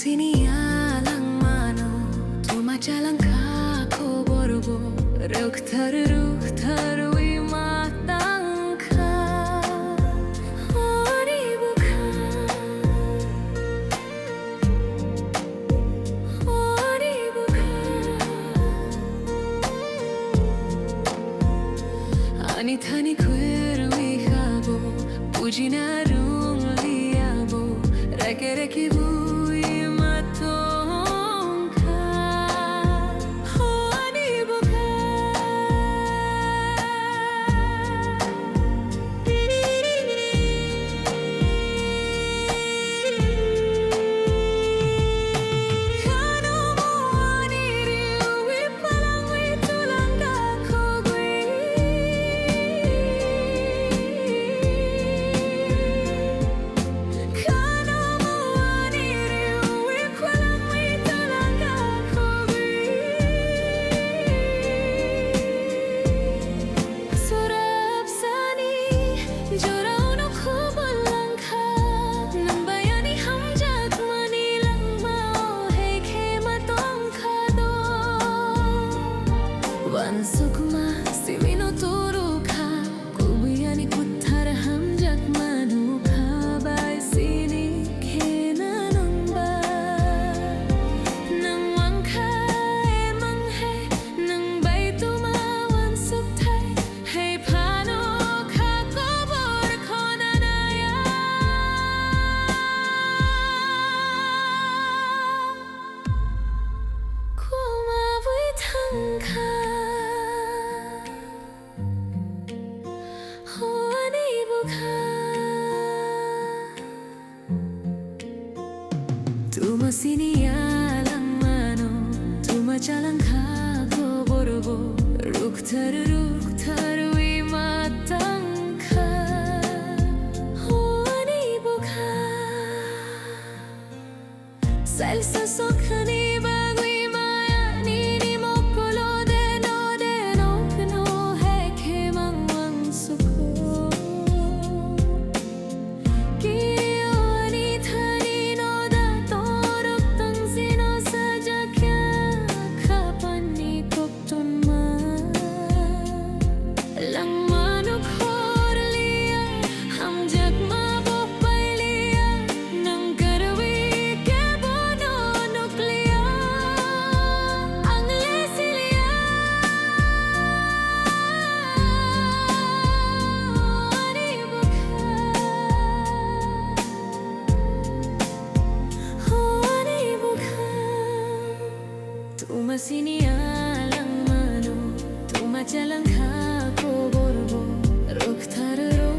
sini alang mano Tuma jalan kako borbo Ruk tarui matangka Ori bukan Ani thani kuerui habo Puji narung liabo Reke bui matongka Ani Sukma simino turuka Kubiani kutar hamjak manuka Bai sini kena namba Nang wangka emang he Nang bai tumawan suktai Hey pano ka kubur konanaya Kuma vui tangka Tuma sini alang mano Tuma jalan kako borbo Ruk tarui matangka Ani bukan Salsa sokhani bagui maya Nini mokolo deno kno Heke mangwang suko Tuma sini alang mano Tuma jalan kako borbo Ruk tarui